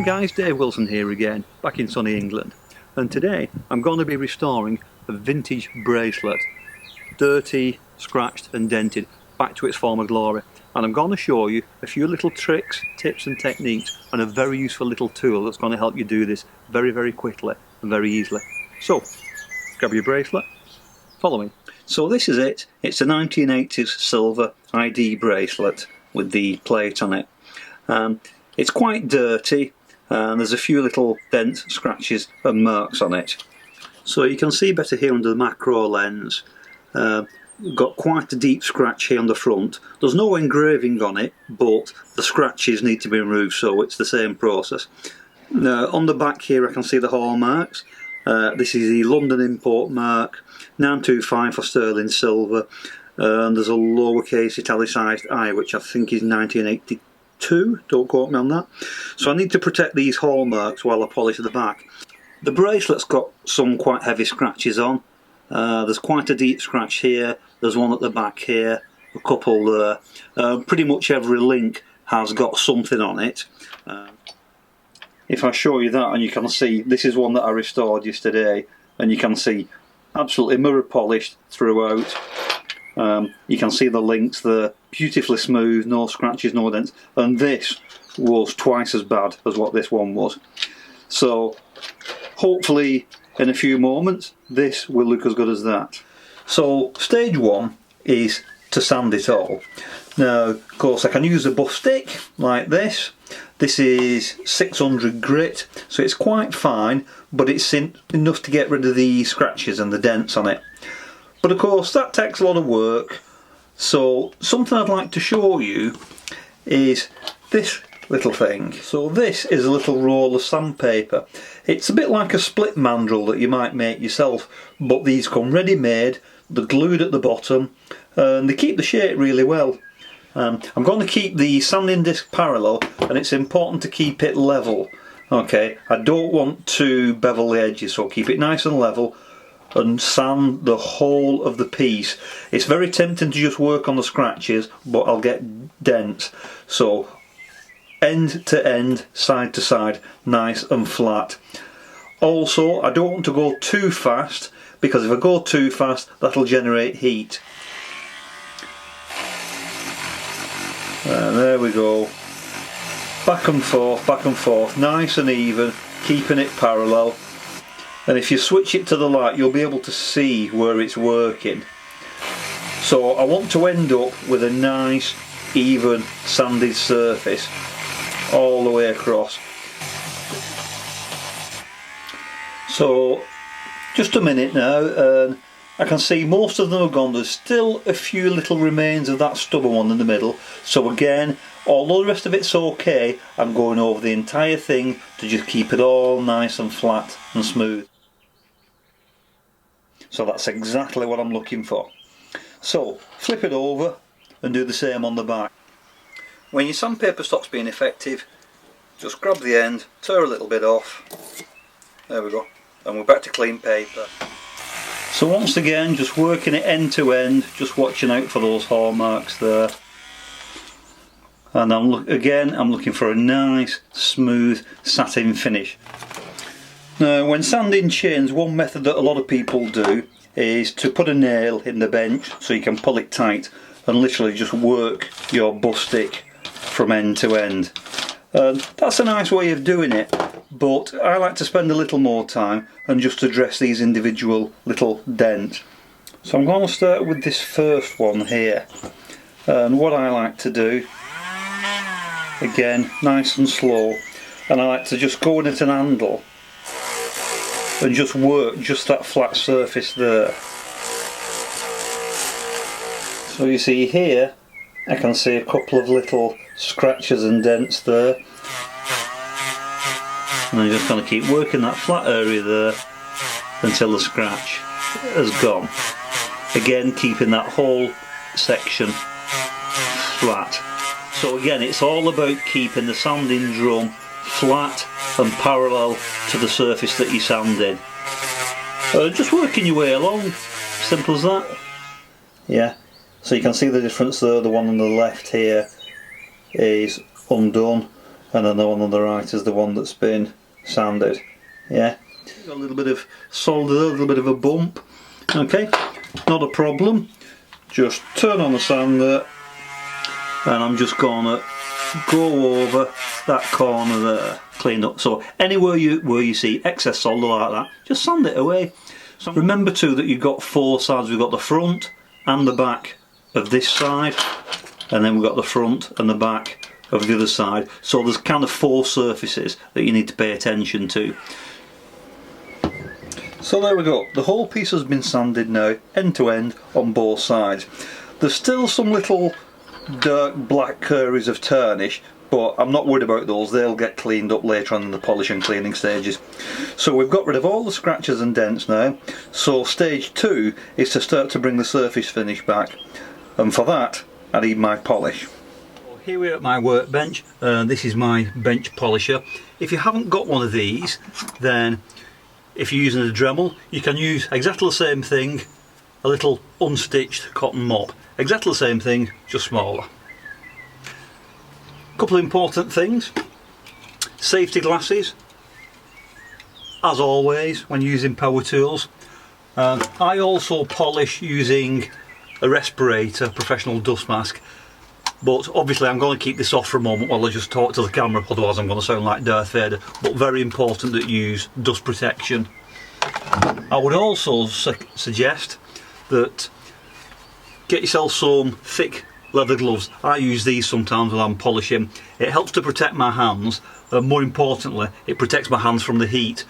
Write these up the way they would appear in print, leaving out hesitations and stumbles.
Hi guys, Dave Wilson here again, back in sunny England, and today I'm going to be restoring a vintage bracelet, dirty, scratched and dented, back to its former glory, and I'm going to show you a few little tricks, tips and techniques and a very useful little tool that's going to help you do this very quickly and very easily. So, grab your bracelet, follow me. So this is it, it's a 1980s silver ID bracelet with the plate on it. It's quite dirty and there's a few little dents, scratches and marks on it. So you can see better here under the macro lens. Got quite a deep scratch here on the front. There's no engraving on it, but the scratches need to be removed, so it's the same process. On the back here I can see the hallmarks. This is the London import mark, 925 for sterling silver, and there's a lowercase italicised I, which I think is 1982. Don't quote me on that. So I need to protect these hallmarks while I polish the back. The bracelet's got some quite heavy scratches on. There's quite a deep scratch here, there's one at the back here, a couple there. Pretty much every link has got something on it. If I show you that, and you can see, this is one that I restored yesterday, and you can see absolutely mirror polished throughout. You can see the links there, beautifully smooth, no scratches, no dents, and this was twice as bad as what this one was. So hopefully in a few moments this will look as good as that. So stage one is to sand it all. Now of course I can use a buff stick like this. This is 600 grit, so it's quite fine, but it's enough to get rid of the scratches and the dents on it. But of course that takes a lot of work, so something I'd like to show you is this little thing. So this is a little roll of sandpaper. It's a bit like a split mandrel that you might make yourself, but these come ready made, they're glued at the bottom, and they keep the shape really well. I'm going to keep the sanding disc parallel, and it's important to keep it level. Okay, I don't want to bevel the edges, so keep it nice and level and sand the whole of the piece. It's very tempting to just work on the scratches, but I'll get dents. So end to end, side to side, nice and flat. Also, I don't want to go too fast, because if I go too fast that'll generate heat. And there we go, back and forth, nice and even, keeping it parallel. And if you switch it to the light you'll be able to see where it's working. So I want to end up with a nice even sanded surface all the way across. So just a minute now, and I can see most of them have gone. There's still a few little remains of that stubborn one in the middle. So again, although the rest of it's okay, I'm going over the entire thing to just keep it all nice and flat and smooth. So that's exactly what I'm looking for. So flip it over and do the same on the back. When your sandpaper stops being effective, just grab the end, tear a little bit off. There we go. And we're back to clean paper. So once again, just working it end to end, just watching out for those hallmarks there. And I'm looking for a nice, smooth satin finish. Now, when sanding chains, one method that a lot of people do is to put a nail in the bench so you can pull it tight and literally just work your buff stick from end to end. That's a nice way of doing it, but I like to spend a little more time and just address these individual little dents. So I'm going to start with this first one here, and what I like to do, again nice and slow, and I like to just go in at an angle and just work just that flat surface there. So you see here I can see a couple of little scratches and dents there, and I'm just going to keep working that flat area there until the scratch has gone. Again keeping that whole section flat. So again it's all about keeping the sanding drum flat and parallel to the surface that you're sanding. Just working your way along, simple as that. Yeah, so you can see the difference there. The one on the left here is undone, and then the one on the right is the one that's been sanded. Yeah, got a little bit of solder, a little bit of a bump. Okay, not a problem. Just turn on the sander, and I'm just gonna go over that corner there, clean up. So anywhere where you see excess solder like that, just sand it away. So remember too that you've got four sides. We've got the front and the back of this side, and then we've got the front and the back of the other side. So there's kind of four surfaces that you need to pay attention to. So there we go, the whole piece has been sanded now, end to end on both sides. There's still some little dark black curries of tarnish, but I'm not worried about those, they'll get cleaned up later on in the polish and cleaning stages. So we've got rid of all the scratches and dents now, so stage 2 is to start to bring the surface finish back, and for that I need my polish. Here we are at my workbench, this is my bench polisher. If you haven't got one of these, then if you're using a Dremel, you can use exactly the same thing, a little unstitched cotton mop. Exactly the same thing, just smaller. Couple of important things. Safety glasses, as always when using power tools. I also polish using a respirator, professional dust mask, but obviously I'm going to keep this off for a moment while I just talk to the camera, otherwise I'm going to sound like Darth Vader. But very important that you use dust protection. I would also suggest that get yourself some thick leather gloves. I use these sometimes when I'm polishing. It helps to protect my hands, and more importantly it protects my hands from the heat,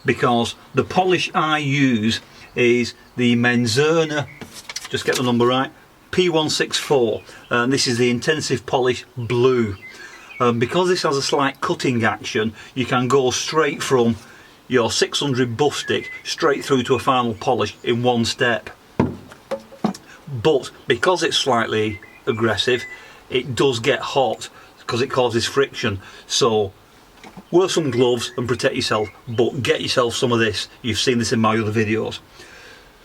because the polish I use is the Menzerna, just get the number right, P164, and this is the intensive polish blue. Because this has a slight cutting action, you can go straight from your 600 buff stick straight through to a final polish in one step. But because it's slightly aggressive, it does get hot because it causes friction. So wear some gloves and protect yourself, but get yourself some of this. You've seen this in my other videos.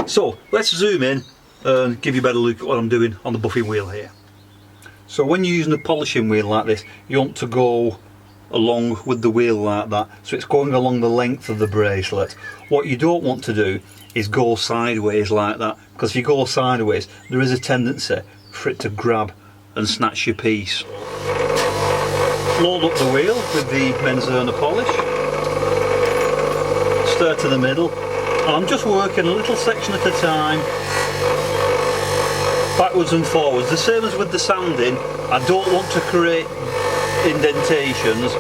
So let's zoom in and give you a better look at what I'm doing on the buffing wheel here. So when you're using a polishing wheel like this, you want to go along with the wheel like that, so it's going along the length of the bracelet. What you don't want to do is go sideways like that, because if you go sideways there is a tendency for it to grab and snatch your piece. Load up the wheel with the Menzerna polish, stir to the middle, and I'm just working a little section at a time, backwards and forwards, the same as with the sanding. I don't want to create indentations,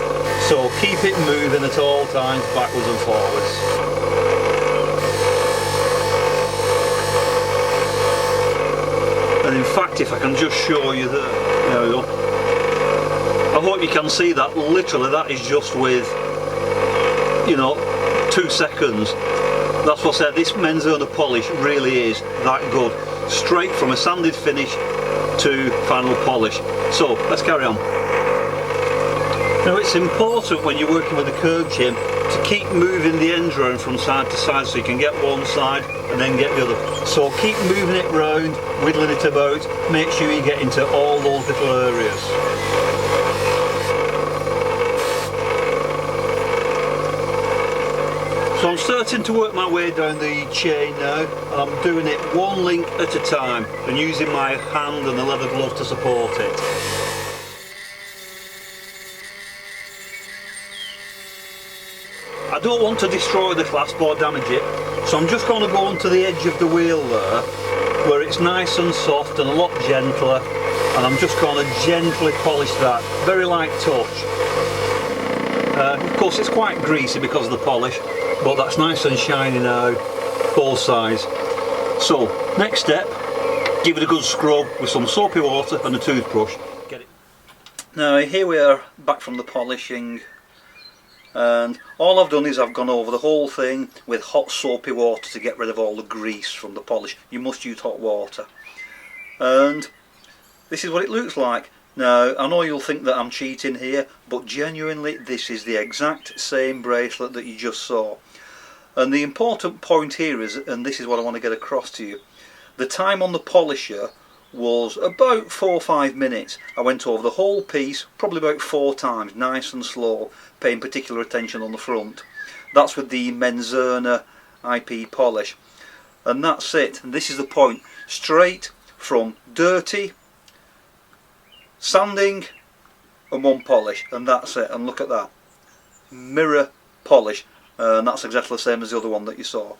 so keep it moving at all times, backwards and forwards. And in fact, if I can just show you there we go. I hope you can see that. Literally that is just with, 2 seconds. That's what I said, this Menzerna polish really is that good. Straight from a sanded finish to final polish. So let's carry on. Now it's important when you're working with a curved shim to keep moving the end round from side to side, so you can get one side and then get the other. So keep moving it round, whittling it about, make sure you get into all those little areas. So I'm starting to work my way down the chain now, and I'm doing it one link at a time and using my hand and the leather glove to support it. I don't want to destroy the clasp or damage it, so I'm just going to go onto the edge of the wheel there, where it's nice and soft and a lot gentler, and I'm just going to gently polish that, very light touch. Of course it's quite greasy because of the polish, but that's nice and shiny now, both sides. So next step, give it a good scrub with some soapy water and a toothbrush. Get it. Now here we are back from the polishing, and all I've done is I've gone over the whole thing with hot soapy water to get rid of all the grease from the polish. You must use hot water, and this is what it looks like. Now I know you'll think that I'm cheating here, but genuinely this is the exact same bracelet that you just saw. And the important point here is, and this is what I want to get across to you, the time on the polisher was about 4 or 5 minutes. I went over the whole piece probably about 4 times, nice and slow, paying particular attention on the front. That's with the Menzerna IP polish, and that's it. And this is the point, straight from dirty, sanding and one polish, and that's it. And look at that, mirror polish, and that's exactly the same as the other one that you saw.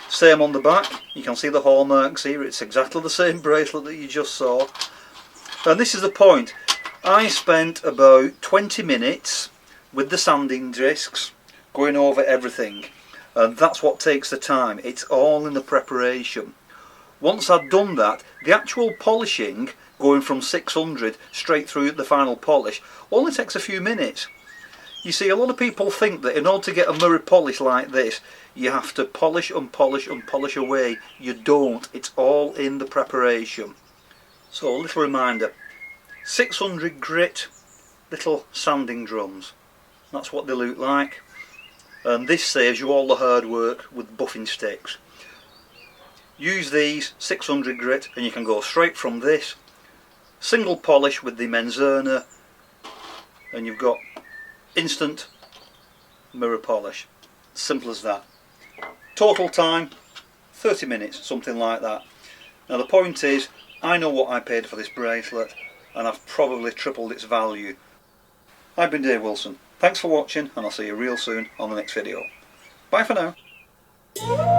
Same on the back, you can see the hallmarks here, it's exactly the same bracelet that you just saw. And this is the point, I spent about 20 minutes with the sanding discs going over everything, and that's what takes the time. It's all in the preparation. Once I'd done that, the actual polishing, going from 600 straight through the final polish, only takes a few minutes. You see, a lot of people think that in order to get a mirror polish like this, you have to polish and polish and polish away. You don't. It's all in the preparation. So, a little reminder, 600 grit little sanding drums. That's what they look like. And this saves you all the hard work with buffing sticks. Use these 600 grit and you can go straight from this, single polish with the Menzerna, and you've got instant mirror polish. Simple as that. Total time 30 minutes, something like that. Now the point is, I know what I paid for this bracelet and I've probably tripled its value. I've been Dave Wilson. Thanks for watching, and I'll see you real soon on the next video. Bye for now.